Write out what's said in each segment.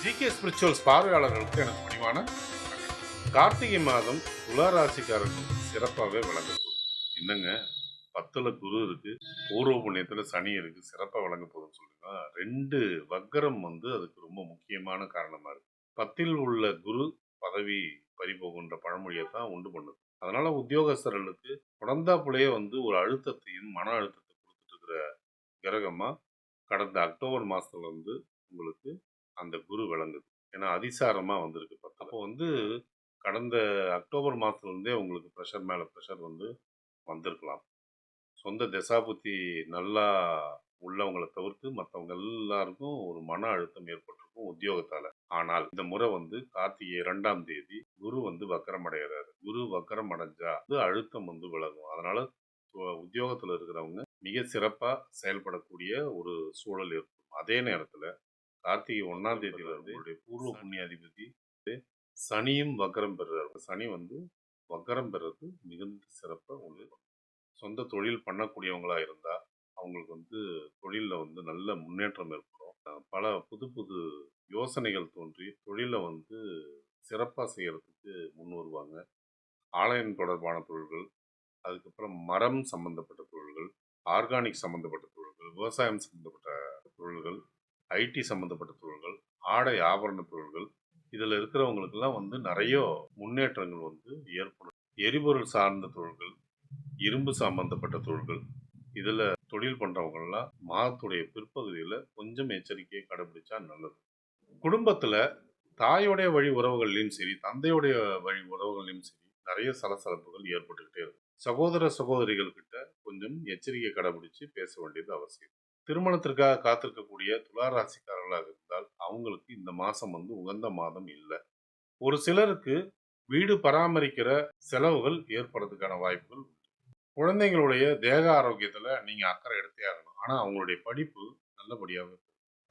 GK spirituals பார்வையாளர்களுக்கு எனக்கு பணிவான கார்த்திகை மாதம் துளாராசிக்காரர்களுக்கு சிறப்பாகவே விளங்க போகுது. என்னங்க 10ல் குரு இருக்கு, பூர்வ புண்ணியத்துல சனி இருக்கு, சிறப்பாக விளங்க போகுதுன்னு சொல்லுங்க. 2 வக்கரம் அதுக்கு ரொம்ப முக்கியமான காரணமா இருக்கு. 10ல் உள்ள குரு பதவி பறிபோகுன்ற பழமொழியை தான் உண்டு பண்ணுது. அதனால உத்தியோகஸ்தர்களுக்கு குழந்தாப்புலேயே ஒரு அழுத்தத்தையும் மன அழுத்தத்தை கொடுத்துட்டு இருக்கிற கிரகமா கடந்த அக்டோபர் மாசத்துல உங்களுக்கு அந்த குரு விளங்குது. ஏன்னா அதிசாரமா வந்திருக்கு. அப்போ கடந்த அக்டோபர் மாசத்துல இருந்தே உங்களுக்கு ப்ரெஷர் மேல ப்ரெஷர் வந்திருக்கலாம். சொந்த தசாபுத்தி நல்லா உள்ளவங்களை தவிர்த்து மற்றவங்க எல்லாருக்கும் ஒரு மன அழுத்தம் ஏற்பட்டிருக்கும் உத்தியோகத்தால. ஆனால் இந்த முறை கார்த்திகை 2ஆம் தேதி குரு வக்கரம் அடைகிறாரு. குரு வக்கரம் அடைஞ்சா அழுத்தம் விலகும். அதனால உத்தியோகத்துல இருக்கிறவங்க மிக சிறப்பா செயல்படக்கூடிய ஒரு சூழல் இருக்கும். அதே நேரத்துல கார்த்திகை 1ஆம் தேதி உங்களுடைய பூர்வ புண்ணியாதிபதி சனியும் வக்கரம் பெறுறாரு. சனி வக்கரம் பெறது மிகுந்த சிறப்பா உங்களுக்கு சொந்த தொழில் பண்ணக்கூடியவங்களா இருந்தா அவங்களுக்கு தொழில்ல நல்ல முன்னேற்றம் ஏற்படும். பல புது புது யோசனைகள் தோன்றி தொழிலை சிறப்பா செய்யறதுக்கு முன் வருவாங்க. ஆலயம் தொடர்பான தொழில்கள், அதுக்கப்புறம் மரம் சம்பந்தப்பட்ட தொழில்கள், ஆர்கானிக் சம்பந்தப்பட்ட தொழில்கள், விவசாயம் சம்பந்தப்பட்ட தொழில்கள், ஐடி சம்பந்தப்பட்ட தொழில்கள், ஆடை ஆபரண தொழில்கள், இதுல இருக்கிறவங்களுக்கெல்லாம் நிறைய முன்னேற்றங்கள் ஏற்படும். எரிபொருள் சார்ந்த தொழில்கள், இரும்பு சம்பந்தப்பட்ட தொழில்கள், இதுல தொழில் பண்றவங்கலாம் மாதத்துடைய பிற்பகுதியில கொஞ்சம் எச்சரிக்கையை கடைபிடிச்சா நல்லது. குடும்பத்துல தாயோடைய வழி உறவுகள்லையும் சரி, தந்தையுடைய வழி உறவுகள்லையும் சரி நிறைய சலசலப்புகள் ஏற்பட்டுக்கிட்டே இருக்கும். சகோதர சகோதரிகள் கிட்ட கொஞ்சம் எச்சரிக்கை கடைபிடிச்சு பேச வேண்டியது அவசியம். திருமணத்திற்காக காத்திருக்கக்கூடிய துளாராசிக்காரர்களாக இருந்தால் அவங்களுக்கு இந்த மாசம் உகந்த மாதம் இல்லை. ஒரு சிலருக்கு வீடு பராமரிக்கிற செலவுகள் ஏற்படுறதுக்கான வாய்ப்புகள். குழந்தைங்களுடைய தேக ஆரோக்கியத்துல நீங்க அக்கறை எடுத்தே ஆகணும். ஆனா அவங்களுடைய படிப்பு நல்லபடியாக.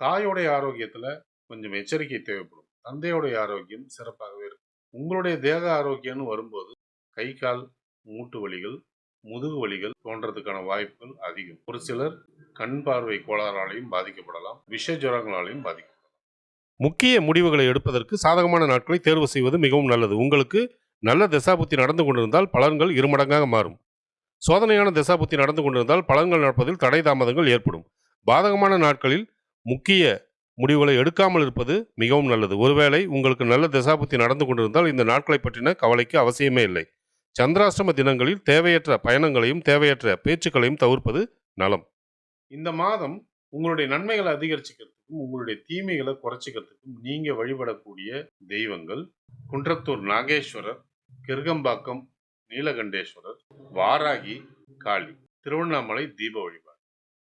தாயோடைய ஆரோக்கியத்துல கொஞ்சம் எச்சரிக்கை தேவைப்படும். தந்தையோடைய ஆரோக்கியம் சிறப்பாகவே இருக்கும். உங்களுடைய தேக ஆரோக்கியம்னு வரும்போது கை கால் மூட்டு வலிகள், முதுகு வலிகள் தோன்றதுக்கான வாய்ப்புகள் அதிகம். ஒரு சிலர் கண் பார்வை கோளாறாலையும் பாதிக்கப்படலாம், விஷ ஜுரங்களாலையும் பாதிக்கப்படலாம். முக்கிய முடிவுகளை எடுப்பதற்கு சாதகமான நாட்களை தேர்வு செய்வது மிகவும் நல்லது. உங்களுக்கு நல்ல தசாபுத்தி நடந்து கொண்டிருந்தால் பலன்கள் இருமடங்காக மாறும். சோதனையான தசாபுத்தி நடந்து கொண்டிருந்தால் பலன்கள் நடப்பதில் தடை தாமதங்கள் ஏற்படும். பாதகமான நாட்களில் முக்கிய முடிவுகளை எடுக்காமல் இருப்பது மிகவும் நல்லது. ஒருவேளை உங்களுக்கு நல்ல தசாபுத்தி நடந்து கொண்டிருந்தால் இந்த நாட்களை பற்றின கவலைக்கு அவசியமே இல்லை. சந்திராஷ்டம தினங்களில் தேவையற்ற பயணங்களையும் தேவையற்ற பேச்சுக்களையும் தவிர்ப்பது நலம். இந்த மாதம் உங்களுடைய நன்மைகளை அதிகரிச்சுக்கிறதுக்கும் உங்களுடைய தீமைகளை குறைச்சிக்கிறதுக்கும் நீங்க வழிபடக்கூடிய தெய்வங்கள் குன்றத்தூர் நாகேஸ்வரர், கிருகம்பாக்கம் நீலகண்டேஸ்வரர், வாராகி, காளி, திருவண்ணாமலை தீப வழிபாடு.